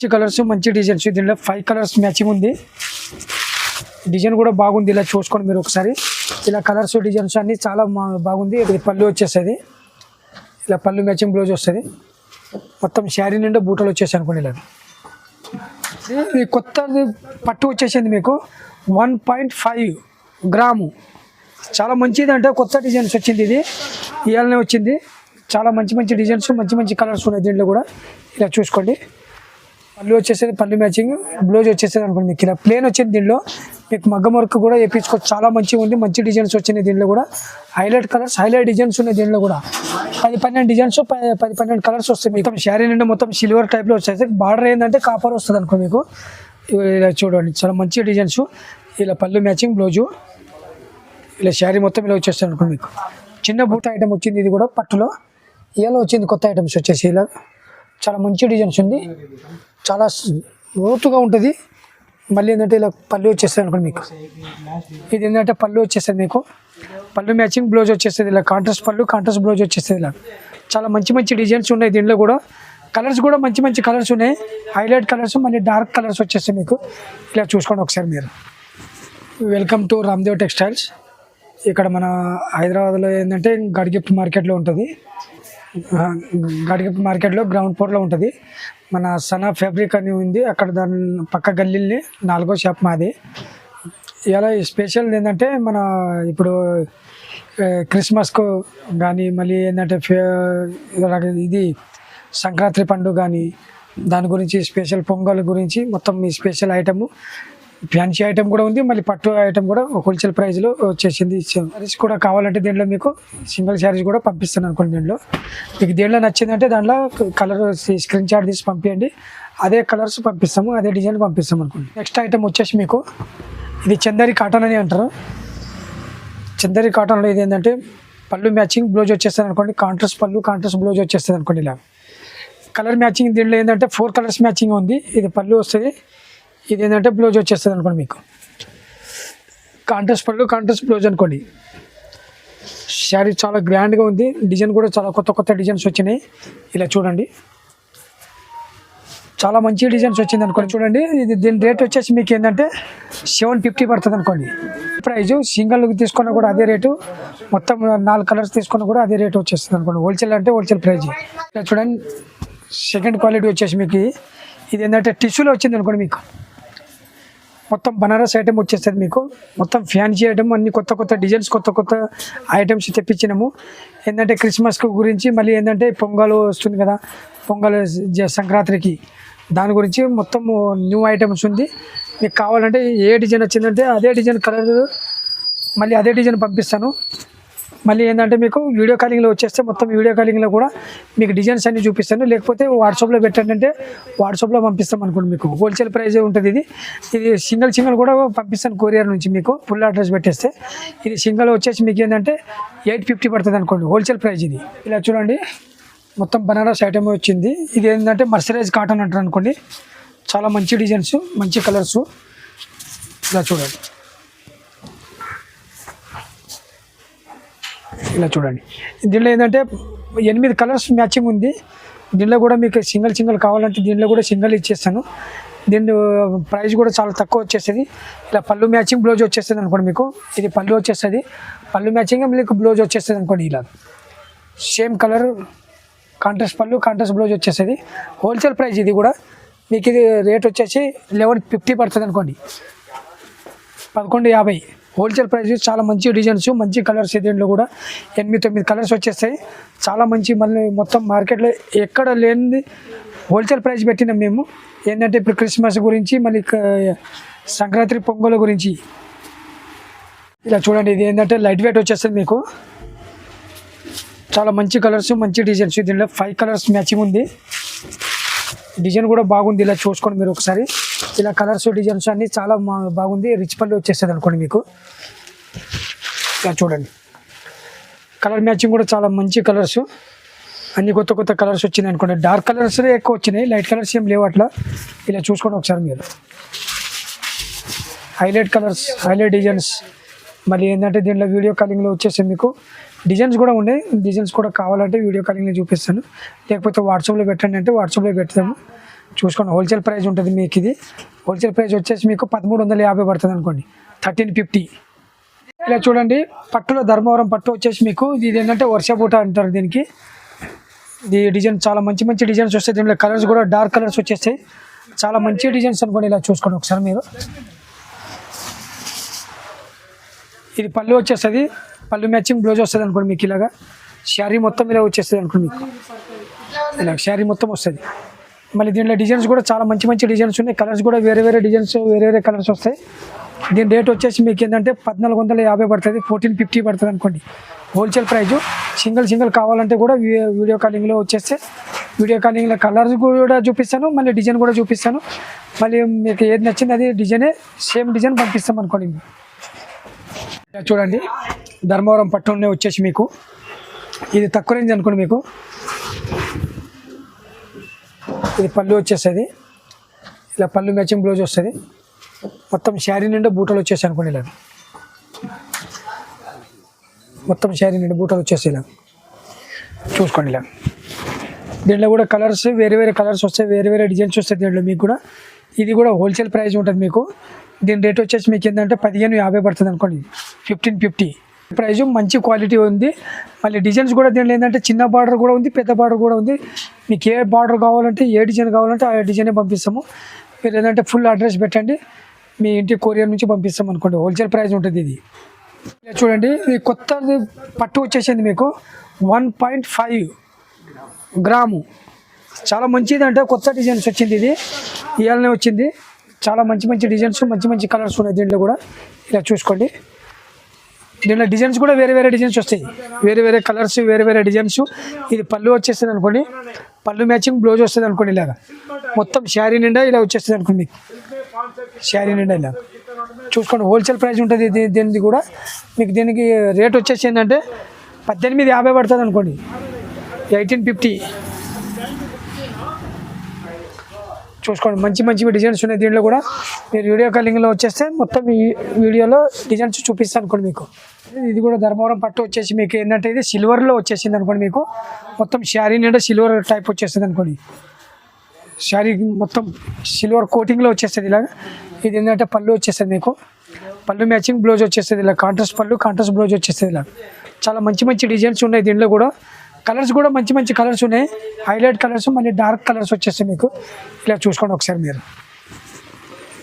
మంచి కలర్స్ మంచి డిజైన్స్ దీనిలో 5 కలర్స్ మ్యాచింగ్ ఉంది. డిజైన్ కూడా బాగుంది, ఇలా చూసుకోండి మీరు ఒకసారి. ఇలా కలర్స్ డిజైన్స్ అన్ని చాలా బాగుంది. ఇది పళ్ళు వచ్చేస్తుంది, ఇలా పళ్ళు మ్యాచింగ్ బ్లౌజ్ వస్తుంది. మొత్తం శారీ నిండా బూటలు వచ్చేసి అనుకోండి. ఇలా ఇది కొత్త పట్టు వచ్చేసింది మీకు 1.5 గ్రాము. చాలా మంచిది, అంటే కొత్త డిజైన్స్ వచ్చింది. ఇది ఇవాళనే వచ్చింది. చాలా మంచి మంచి డిజైన్స్, మంచి మంచి కలర్స్ ఉన్నాయి దీంట్లో కూడా. ఇలా చూసుకోండి. పళ్ళు వచ్చేసేది పళ్ళు మ్యాచింగ్, బ్లౌజ్ వచ్చేసేది అనుకోండి. మీకు ఇలా ప్లేన్ వచ్చింది. దీనిలో మీకు మగ్గం వర్క్ కూడా వేయించుకోవచ్చు. చాలా మంచిగా ఉంది, మంచి డిజైన్స్ వచ్చినాయి దీంట్లో కూడా. హైలైట్ కలర్స్, హైలైట్ డిజైన్స్ ఉన్నాయి దీంట్లో కూడా. 10-12 డిజైన్స్, 10-12 కలర్స్ వస్తాయి. మొత్తం శారీ నుండి మొత్తం సిల్వర్ టైప్లో వచ్చేసి బార్డర్ ఏంటంటే కాపర్ వస్తుంది అనుకో మీకు. ఇలా చూడండి, చాలా మంచి డిజైన్స్. ఇలా పళ్ళు మ్యాచింగ్ బ్లౌజు, ఇలా శారీ మొత్తం ఇలా వచ్చేస్తుంది అనుకో మీకు. చిన్న బూట ఐటమ్ వచ్చింది, ఇది కూడా పట్టులో ఇలా వచ్చింది. కొత్త ఐటమ్స్ వచ్చేసి ఇలా చాలా మంచి డిజైన్స్ ఉంది. చాలా లోతుగా ఉంటుంది. మళ్ళీ ఏంటంటే ఇలా పళ్ళు వచ్చేస్తుంది అనుకోండి మీకు. ఇది ఏంటంటే పళ్ళు వచ్చేస్తుంది మీకు. పళ్ళు మ్యాచింగ్ బ్లౌజ్ వచ్చేస్తుంది. ఇలా కాంట్రాస్ట్ పళ్ళు, కాంట్రాస్ట్ బ్లౌజ్ వచ్చేస్తుంది. ఇలా చాలా మంచి మంచి డిజైన్స్ ఉన్నాయి దీంట్లో కూడా. కలర్స్ కూడా మంచి మంచి కలర్స్ ఉన్నాయి, హైలైట్ కలర్స్, మళ్ళీ డార్క్ కలర్స్ వచ్చేస్తాయి మీకు. ఇలా చూసుకోండి ఒకసారి మీరు. Welcome to Ramdev textiles. ఇక్కడ మన హైదరాబాద్లో ఏంటంటే గడిగిఫ్ట్ మార్కెట్లో ఉంటుంది. గడిగిఫ్ట్ మార్కెట్లో గ్రౌండ్ ఫ్లోర్లో ఉంటుంది. మన సనా ఫ్యాబ్రిక్ అని ఉంది, అక్కడ దాని పక్క గల్లీని 4వ షాప్ మాది. ఇలా స్పెషల్ ఏంటంటే మన ఇప్పుడు క్రిస్మస్కు కానీ, మళ్ళీ ఏంటంటే ఇది సంక్రాంతి పండుగ కానీ, దాని గురించి స్పెషల్ పొంగల్ గురించి మొత్తం ఈ స్పెషల్ ఐటము. ఫ్యాన్సీ ఐటమ్ కూడా ఉంది, మళ్ళీ పట్టు ఐటమ్ కూడా హోల్సేల్ ప్రైస్లో వచ్చేసింది. శారీస్ కూడా కావాలంటే దీంట్లో మీకు సింగిల్ శారీస్ కూడా పంపిస్తాను అనుకోండి. దీంట్లో మీకు దేంట్లో నచ్చిందంటే దాంట్లో కలర్ స్క్రీన్ షాట్ తీసి పంపించండి, అదే కలర్స్ పంపిస్తాము, అదే డిజైన్ పంపిస్తాము అనుకోండి. నెక్స్ట్ ఐటమ్ వచ్చేసి మీకు ఇది చందరి కాటన్ అని అంటారు. చందరి కాటన్లో ఇది ఏంటంటే పళ్ళు మ్యాచింగ్ బ్లౌజ్ వచ్చేస్తుంది అనుకోండి. కాంట్రాస్ట్ పళ్ళు, కాంట్రాస్ట్ బ్లౌజ్ వచ్చేస్తుంది అనుకోండి. ఇలా కలర్ మ్యాచింగ్ దీంట్లో ఏంటంటే 4 కలర్స్ మ్యాచింగ్ ఉంది. ఇది పళ్ళు వస్తుంది, ఇది ఏంటంటే బ్లౌజ్ వచ్చేస్తుంది అనుకోండి మీకు. కాంట్రాస్ట్ పళ్ళు, కాంట్రాస్ట్ బ్లౌజ్ అనుకోండి. శారీ చాలా గ్రాండ్గా ఉంది. డిజైన్ కూడా చాలా కొత్త కొత్త డిజైన్స్ వచ్చినాయి. ఇలా చూడండి, చాలా మంచి డిజైన్స్ వచ్చింది అనుకోండి. చూడండి, ఇది దీని రేట్ వచ్చేసి మీకు ఏంటంటే 750 పడుతుంది అనుకోండి. ప్రైజు సింగిల్ తీసుకున్నా కూడా అదే రేటు, మొత్తం 4 కలర్స్ తీసుకున్నా కూడా అదే రేటు వచ్చేస్తుంది అనుకోండి. హోల్సేల్ అంటే హోల్సేల్ ప్రైజ్. ఇలా చూడండి, సెకండ్ క్వాలిటీ వచ్చేసి మీకు ఇది ఏంటంటే టిష్యూలో వచ్చింది అనుకోండి. మీకు మొత్తం బనారస్ ఐటమ్ వచ్చేస్తుంది మీకు. మొత్తం ఫ్యాన్సీ ఐటమ్, అన్ని కొత్త కొత్త డిజైన్స్, కొత్త కొత్త ఐటమ్స్ తెప్పించినాము. ఏంటంటే క్రిస్మస్ గురించి, మళ్ళీ ఏంటంటే పొంగల్ వస్తుంది కదా, పొంగల్ సంక్రాంతికి, దాని గురించి మొత్తం న్యూ ఐటమ్స్ ఉంది. మీకు కావాలంటే ఏ డిజైన్ వచ్చిందంటే అదే డిజైన్ కలర్, మళ్ళీ అదే డిజైన్ పంపిస్తాను. మళ్ళీ ఏంటంటే మీకు వీడియో కాలింగ్లో వచ్చేస్తే మొత్తం వీడియో కాలింగ్లో కూడా మీకు డిజైన్స్ అన్ని చూపిస్తాను. లేకపోతే వాట్సాప్లో పెట్టండి, వాట్సాప్లో పంపిస్తాం అనుకోండి. మీకు హోల్సేల్ ప్రైజ్ ఉంటుంది. ఇది సింగిల్ కూడా పంపిస్తాను కొరియర్ నుంచి. మీకు ఫుల్ అడ్రస్ పెట్టేస్తే ఇది సింగిల్ వచ్చేసి మీకు ఏంటంటే 850 పడుతుంది అనుకోండి, హోల్సేల్ ప్రైజ్ ఇది. ఇలా చూడండి, మొత్తం బనారస్ ఐటమ్ వచ్చింది. ఇది ఏంటంటే మర్సరైజ్ కాటన్ అంటారు అనుకోండి. చాలా మంచి డిజైన్స్, మంచి కలర్స్. ఇలా చూడండి, ఇలా చూడండి. దీనిలో ఏంటంటే 8 కలర్స్ మ్యాచింగ్ ఉంది. దీనిలో కూడా మీకు సింగిల్ కావాలంటే దీనిలో కూడా సింగిల్ ఇచ్చేస్తాను. దీని ప్రైస్ కూడా చాలా తక్కువ వచ్చేస్తుంది. ఇలా పళ్ళు మ్యాచింగ్ బ్లౌజ్ వచ్చేస్తుంది అనుకోండి. మీకు ఇది పళ్ళు వచ్చేస్తుంది, పళ్ళు మ్యాచింగ్ మీకు బ్లౌజ్ వచ్చేస్తుంది అనుకోండి. ఇలా సేమ్ కలర్, కాంట్రాస్ట్ పళ్ళు, కాంట్రాస్ట్ బ్లౌజ్ వచ్చేస్తుంది. హోల్సేల్ ప్రైస్ ఇది కూడా. మీకు ఇది రేట్ వచ్చేసి 1150 పడుతుంది అనుకోండి, 1150 హోల్సేల్ ప్రైస్. చాలా మంచి డిజైన్స్, మంచి కలర్స్. దీంట్లో కూడా 8-9 కలర్స్ వచ్చేస్తాయి. చాలా మంచి, మళ్ళీ మొత్తం మార్కెట్లో ఎక్కడ లేనిది హోల్సేల్ ప్రైస్ పెట్టినాం మేము. ఏంటంటే ఇప్పుడు క్రిస్మస్ గురించి, మళ్ళీ సంక్రాంతి పొంగల్ గురించి. ఇలా చూడండి, ఇది ఏంటంటే లైట్ వెయిట్ వచ్చేస్తుంది మీకు. చాలా మంచి కలర్స్, మంచి డిజైన్స్. దీంట్లో 5 కలర్స్ మ్యాచింగ్ ఉంది. డిజైన్ కూడా బాగుంది, ఇలా చూసుకోండి మీరు ఒకసారి. ఇలా కలర్స్ డిజైన్స్ అన్నీ చాలా బాగుంది. రిచ్ పళ్ళు వచ్చేస్తుంది అనుకోండి మీకు. ఇలా చూడండి, కలర్ మ్యాచింగ్ కూడా చాలా మంచి కలర్స్, అన్ని కొత్త కొత్త కలర్స్ వచ్చినాయి అనుకోండి. డార్క్ కలర్స్ ఎక్కువ వచ్చినాయి, లైట్ కలర్స్ ఏం లేవు అట్లా. ఇలా చూసుకోండి ఒకసారి మీరు. Highlight colours, highlight designs. మళ్ళీ ఏంటంటే దీంట్లో వీడియో కాలింగ్లో వచ్చేసి మీకు డిజైన్స్ కూడా ఉన్నాయి. డిజైన్స్ కూడా కావాలంటే వీడియో కాలింగ్లో చూపిస్తాను, లేకపోతే వాట్సాప్లో పెట్టండి అంటే వాట్సాప్లో పెడతాము. చూసుకోండి, హోల్సేల్ ప్రైస్ ఉంటుంది మీకు. ఇది హోల్సేల్ ప్రైస్ వచ్చేసి మీకు 1350 పడుతుంది అనుకోండి, 1350. ఇలా చూడండి, పట్టులో ధర్మవరం పట్టు వచ్చేసి మీకు ఇది ఏంటంటే వర్షబూట అంటారు దీనికి. ఈ డిజైన్ చాలా మంచి మంచి డిజైన్స్ వస్తాయి దీంట్లో. కలర్స్ కూడా డార్క్ కలర్స్ వచ్చేస్తాయి, చాలా మంచి డిజైన్స్ అనుకోండి. ఇలా చూసుకోండి ఒకసారి మీరు. ఇది పళ్ళు వచ్చేస్తుంది, పళ్ళు మ్యాచింగ్ బ్లౌజ్ వస్తుంది అనుకోండి మీకు. ఇలాగా శారీ మొత్తం ఇలా వచ్చేస్తుంది అనుకోండి మీకు. ఇలా శారీ మొత్తం వస్తుంది. మళ్ళీ దీంట్లో డిజైన్స్ కూడా చాలా మంచి మంచి డిజైన్స్ ఉన్నాయి. కలర్స్ కూడా వేరే వేరే డిజైన్స్, వేరే వేరే కలర్స్ వస్తాయి. దీని రేట్ వచ్చేసి మీకు ఏంటంటే 1450 పడుతుంది, 1450 పడుతుంది అనుకోండి హోల్సేల్ ప్రైజు. సింగిల్ కావాలంటే కూడా వీడియో కాలింగ్లో వచ్చేస్తే వీడియో కాలింగ్లో కలర్స్ కూడా చూపిస్తాను, మళ్ళీ డిజైన్ కూడా చూపిస్తాను. మళ్ళీ మీకు ఏది నచ్చింది అది డిజైనే, సేమ్ డిజైన్ పంపిస్తాం అనుకోండి. చూడండి, ధర్మవరం పట్టునే వచ్చేసి మీకు ఇది తక్కువ రేంజ్ అనుకోండి మీకు. ఇది పళ్ళు వచ్చేస్తుంది, ఇలా పళ్ళు మ్యాచింగ్ బ్లౌజ్ వస్తుంది. మొత్తం శారీ నిండా బూటలు వచ్చేసి అనుకోండి. ఇలా మొత్తం శారీ నిండా బూటలు వచ్చేసి ఇలా చూసుకోండి. ఇలా దీంట్లో కూడా కలర్స్ వేరే వేరే కలర్స్ వస్తాయి, వేరే వేరే డిజైన్స్ వస్తాయి దీంట్లో మీకు కూడా. ఇది కూడా హోల్సేల్ ప్రైస్ ఉంటుంది మీకు. దీని రేట్ వచ్చేసి మీకు ఏంటంటే 1550 పడుతుంది అనుకోండి, 1550 ప్రైజు. మంచి క్వాలిటీ ఉంది. మళ్ళీ డిజైన్స్ కూడా దీంట్లో ఏంటంటే చిన్న బార్డర్ కూడా ఉంది, పెద్ద బార్డర్ కూడా ఉంది. మీకు ఏ బార్డర్ కావాలంటే, ఏ డిజైన్ కావాలంటే ఆ డిజైనే పంపిస్తాము. మీరు ఏంటంటే ఫుల్ అడ్రస్ పెట్టండి, మీ ఇంటి కొరియర్ నుంచి పంపిస్తాం అనుకోండి. హోల్సేల్ ప్రైస్ ఉంటుంది ఇది. చూడండి, ఇది కొత్త పట్టు వచ్చేసింది మీకు 1.5 గ్రాము. చాలా మంచిది అంటే కొత్త డిజైన్స్ వచ్చింది. ఇది ఇవాళనే వచ్చింది. చాలా మంచి మంచి డిజైన్స్, మంచి మంచి కలర్స్ ఉన్నాయి దీంట్లో కూడా. ఇలా చూసుకోండి, దీంట్లో డిజైన్స్ కూడా వేరే వేరే డిజైన్స్ వస్తాయి, వేరే వేరే కలర్స్, వేరే వేరే డిజైన్స్. ఇది పళ్ళు వచ్చేస్తుంది అనుకోండి, పళ్ళు మ్యాచింగ్ బ్లౌజ్ వస్తుంది అనుకోండి. ఇలాగా మొత్తం శారీ నిండా ఇలా వచ్చేస్తుంది అనుకోండి మీకు. శారీ నిండా ఇలా చూసుకోండి, హోల్సేల్ ప్రైస్ ఉంటుంది దీనికి కూడా మీకు. దీనికి రేట్ వచ్చేసి ఏంటంటే 1850 పడుతుంది అనుకోండి, 1850. చూసుకోండి, మంచి మంచి డిజైన్స్ ఉన్నాయి దీంట్లో కూడా. మీరు వీడియో కాలింగ్లో వచ్చేస్తే మొత్తం ఈ వీడియోలో డిజైన్స్ చూపిస్తాను అనుకోండి మీకు. ఇది కూడా ధర్మవరం పట్టు వచ్చేసి మీకు ఏంటంటే ఇది సిల్వర్లో వచ్చేసింది అనుకోండి మీకు. మొత్తం శారీ నిండా సిల్వర్ టైప్ వచ్చేస్తుంది అనుకోండి. శారీ మొత్తం సిల్వర్ కోటింగ్లో వచ్చేస్తుంది ఇలాగ. ఇది ఏంటంటే పళ్ళు వచ్చేస్తుంది మీకు, పళ్ళు మ్యాచింగ్ బ్లౌజ్ వచ్చేస్తుంది. ఇలా కాంట్రాస్ట్ పళ్ళు, కాంట్రాస్ట్ బ్లౌజ్ వచ్చేస్తుంది. ఇలా చాలా మంచి మంచి డిజైన్స్ ఉన్నాయి దీంట్లో కూడా. కలర్స్ కూడా మంచి మంచి కలర్స్ ఉన్నాయి, హైలైట్ కలర్స్, మళ్ళీ డార్క్ కలర్స్ వచ్చేస్తాయి మీకు. ఇలా చూసుకోండి ఒకసారి మీరు.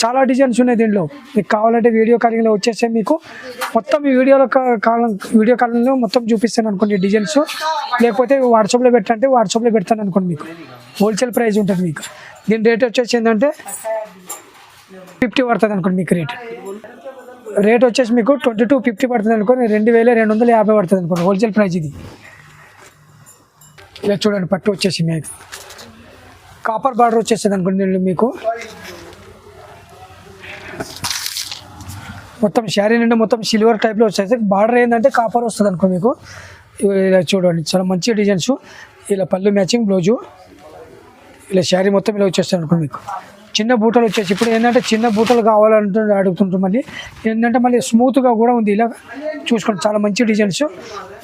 చాలా డిజైన్స్ ఉన్నాయి దీంట్లో. మీకు కావాలంటే వీడియో కాలింగ్లో వచ్చేస్తే మీకు మొత్తం ఈ వీడియో కాలింగ్లో మొత్తం చూపిస్తాను అనుకోండి డిజైన్స్. లేకపోతే వాట్సాప్లో పెట్టంటే వాట్సాప్లో పెడతాను అనుకోండి మీకు. హోల్సేల్ ప్రైస్ ఉంటుంది మీకు. దీని రేట్ వచ్చేసి ఏంటంటే 50 పడుతుంది అనుకోండి మీకు. రేట్ వచ్చేసి మీకు 2250 పడుతుంది అనుకోండి, 2250 పడుతుంది అనుకోండి హోల్సేల్ ప్రైస్ ఇది. ఇలా చూడండి, పట్టు వచ్చేసి మీకు కాపర్ బార్డర్ వచ్చేస్తుంది అనుకోండి మీకు. మొత్తం శారీ నిండా మొత్తం సిల్వర్ టైప్లో వచ్చేసి బార్డర్ ఏంటంటే కాపర్ వస్తుంది అనుకో మీకు. ఇలా చూడండి, చాలా మంచి డిజైన్స్. ఇలా పళ్ళు మ్యాచింగ్ బ్లౌజు, ఇలా శారీ మొత్తం ఇలా వచ్చేస్తుంది అనుకో మీకు. చిన్న బూటలు వచ్చేసి ఇప్పుడు ఏంటంటే చిన్న బూటలు కావాలంటే అడుగుతుంటాం. మళ్ళీ ఏంటంటే మళ్ళీ స్మూత్గా కూడా ఉంది. ఇలా చూసుకోండి, చాలా మంచి డిజైన్స్.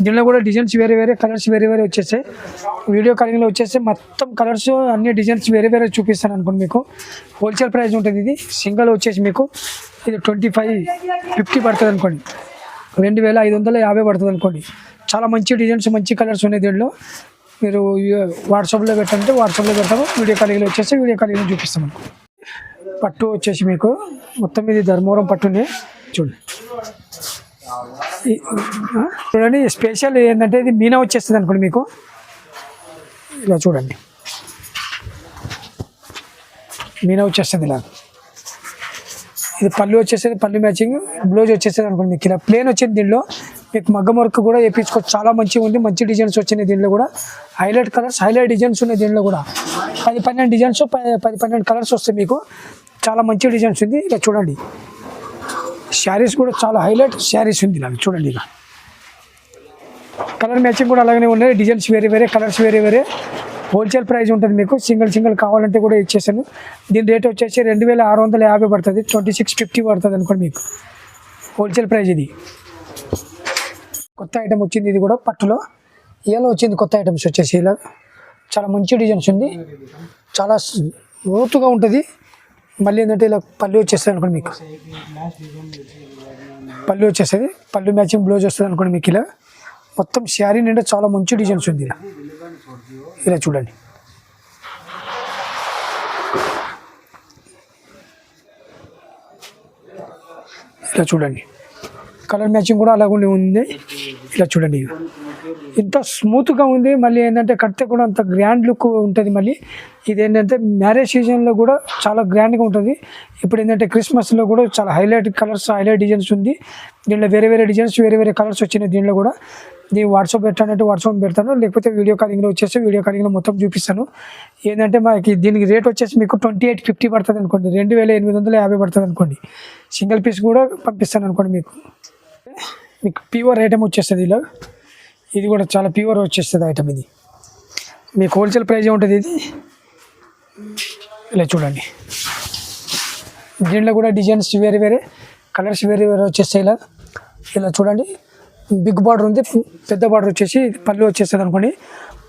దీనిలో కూడా డిజైన్స్ వేరే వేరే, కలర్స్ వేరే వేరే వచ్చేసాయి. వీడియో కాలింగ్లో వచ్చేస్తే మొత్తం కలర్స్ అన్ని డిజైన్స్ వేరే వేరే చూపిస్తాను అనుకోండి మీకు. హోల్సేల్ ప్రైస్ ఉంటుంది ఇది. సింగిల్ వచ్చేసి మీకు ఇది 2550 పడుతుంది అనుకోండి, 2550 పడుతుంది అనుకోండి. చాలా మంచి డిజైన్స్, మంచి కలర్స్ ఉన్నాయి దీంట్లో. మీరు వాట్సాప్లో పెట్టంటే వాట్సాప్లో పెడతాము, వీడియో కాలింగ్లో వచ్చేసి వీడియో కాలింగ్లో చూపిస్తాం అనుకో. పట్టు వచ్చేసి మీకు మొత్తం ఇది ధర్మవరం పట్టునే. చూడండి, స్పెషల్ ఏంటంటే ఇది మీనా వచ్చేస్తుంది అనుకోండి మీకు. ఇలా చూడండి, మీనా వచ్చేస్తుంది ఇలా. ఇది పళ్ళు వచ్చేసేది, పళ్ళు మ్యాచింగ్ బ్లౌజ్ వచ్చేసేది అనుకోండి మీకు. ఇలా ప్లేన్ వచ్చింది. దీనిలో మీకు మగ్గం వర్క్ కూడా వేయించుకోవచ్చు, చాలా మంచిగా ఉంది. మంచి డిజైన్స్ వచ్చినాయి దీంట్లో కూడా. హైలైట్ కలర్స్, హైలైట్ డిజైన్స్ ఉన్నాయి దీంట్లో కూడా. 10-12 డిజైన్స్, 10-12 కలర్స్ వస్తాయి మీకు. చాలా మంచి డిజైన్స్ ఉంది. ఇలా చూడండి, శారీస్ కూడా చాలా హైలైట్ శారీస్ ఉంది. ఇలా చూడండి, ఇలా కలర్ మ్యాచింగ్ కూడా అలాగనే ఉన్నాయి. డిజైన్స్ వేరే వేరే, కలర్స్ వేరే వేరే. హోల్సేల్ ప్రైస్ ఉంటుంది మీకు. సింగిల్ కావాలంటే కూడా ఇచ్చేసాను. దీని రేట్ వచ్చేసి 2650 పడుతుంది, 2650 పడుతుంది అనుకోండి మీకు. హోల్సేల్ ప్రైస్ ఇది. కొత్త ఐటమ్ వచ్చింది ఇది కూడా పట్టులో. ఇలా వచ్చింది కొత్త ఐటమ్స్ వచ్చేసి. ఇలా చాలా మంచి డిజైన్స్ ఉంది, చాలా స్మూత్గా ఉంటుంది. మళ్ళీ ఏంటంటే ఇలా పళ్ళు వచ్చేస్తుంది అనుకోండి, మీకు పళ్ళు వచ్చేస్తుంది, పళ్ళు మ్యాచింగ్ బ్లౌజ్ వస్తుంది అనుకోండి. మీకు ఇలా మొత్తం శారీ నిండా చాలా మంచి డిజైన్స్ ఉంది. ఇలా చూడండి, ఇలా చూడండి, కలర్ మ్యాచింగ్ కూడా అలాగే ఉంది. ఇలా చూడండి, ఇంత స్మూత్గా ఉంది. మళ్ళీ ఏంటంటే కడితే కూడా అంత గ్రాండ్ లుక్ ఉంటుంది. మళ్ళీ ఇది ఏంటంటే మ్యారేజ్ సీజన్లో కూడా చాలా గ్రాండ్గా ఉంటుంది. ఇప్పుడు ఏంటంటే క్రిస్మస్లో కూడా చాలా హైలైట్ కలర్స్, హైలైట్ డిజైన్స్ ఉంది. దీంట్లో వేరే వేరే డిజైన్స్, వేరే వేరే కలర్స్ వచ్చినాయి. దీంట్లో కూడా దీన్ని వాట్సాప్ పెట్టానంటే వాట్సాప్ పెడతాను, లేకపోతే వీడియో కాలింగ్లో వచ్చేసి వీడియో కాలింగ్లో మొత్తం చూపిస్తాను. ఏంటంటే మనకి దీనికి రేట్ వచ్చేసి మీకు 2850 పడుతుంది అనుకోండి, 2850 పడుతుంది అనుకోండి. సింగిల్ పీస్ కూడా పంపిస్తాను అనుకోండి. మీకు ప్యూర్ ఐటమ్ వచ్చేస్తుంది. ఇలా ఇది కూడా చాలా ప్యూర్ వచ్చేస్తుంది ఐటమ్. ఇది మీకు హోల్సేల్ ప్రైజ్ ఉంటుంది. ఇది ఇలా చూడండి, దీంట్లో కూడా డిజైన్స్ వేరే వేరే, కలర్స్ వేరే వేరే వచ్చేస్తాయి. ఇలా చూడండి, బిగ్ బార్డర్ ఉంది, పెద్ద బార్డర్ వచ్చేసి పళ్ళు వచ్చేస్తుంది అనుకోండి.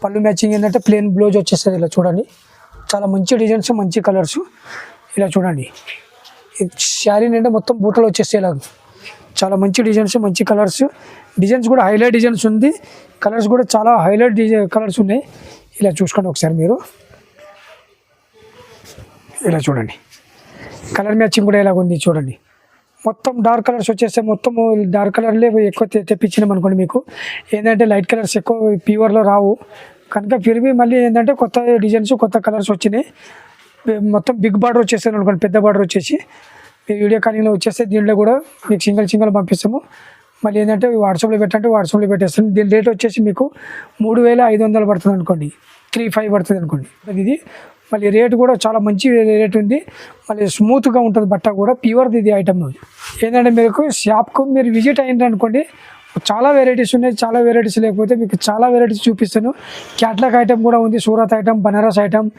పళ్ళు మ్యాచింగ్ ఏంటంటే ప్లెయిన్ బ్లౌజ్ వచ్చేస్తుంది. ఇలా చూడండి, చాలా మంచి డిజైన్స్, మంచి కలర్స్. ఇలా చూడండి, శారీ నిండా మొత్తం బూటలు వచ్చేస్తాయి. ఇలా చాలా మంచి డిజైన్స్, మంచి కలర్స్. డిజైన్స్ కూడా హైలైట్ డిజైన్స్ ఉంది, కలర్స్ కూడా చాలా హైలైట్ కలర్స్ ఉన్నాయి. ఇలా చూసుకోండి ఒకసారి మీరు. ఇలా చూడండి, కలర్ మ్యాచింగ్ కూడా ఎలాగ ఉంది చూడండి. మొత్తం డార్క్ కలర్స్ వచ్చేస్తే మొత్తం డార్క్ కలర్లే ఎక్కువ తెప్పించినాం అనుకోండి. మీకు ఏంటంటే లైట్ కలర్స్ ఎక్కువ ప్యూర్లో రావు కనుక ఫిర్బీ మళ్ళీ ఏంటంటే కొత్త డిజైన్స్, కొత్త కలర్స్ వచ్చినాయి. మొత్తం బిగ్ బార్డర్ వచ్చేస్తాను అనుకోండి, పెద్ద బార్డర్ వచ్చేసి మీ వీడియో కాలింగ్లో వచ్చేస్తే దీంట్లో కూడా మీకు సింగిల్ పంపిస్తాము. మళ్ళీ ఏంటంటే వాట్సాప్లో పెట్టంటే వాట్సాప్లో పెట్టేస్తాను. దీని రేట్ వచ్చేసి మీకు 3500 పడుతుంది అనుకోండి, 35 పడుతుంది అనుకోండి. ఇది మళ్ళీ రేటు కూడా చాలా మంచి రేట్ ఉంది. మళ్ళీ స్మూత్గా ఉంటుంది, బట్ట కూడా ప్యూర్ది ఇది ఐటమ్. ఏంటంటే మీకు షాప్కు మీరు విజిట్ అయ్యింది అనుకోండి, చాలా వెరైటీస్ ఉన్నాయి. చాలా వెరైటీస్ లేకపోతే మీకు చాలా వెరైటీస్ చూపిస్తాను. క్యాట్లాగ్ ఐటమ్ కూడా ఉంది, సూరత్ ఐటమ్, బనారస్ ఐటమ్.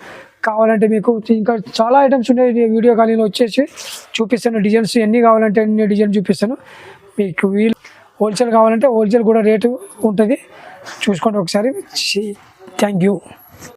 కావాలంటే మీకు ఇంకా చాలా ఐటమ్స్ ఉన్నాయి. వీడియో కాలింగ్లో వచ్చేసి చూపిస్తాను డిజైన్స్, ఎన్ని కావాలంటే అన్ని డిజైన్ చూపిస్తాను. మీకు హోల్సేల్ కావాలంటే హోల్సేల్ కూడా రేటు ఉంటుంది, చూసుకోండి ఒకసారి. Thank you.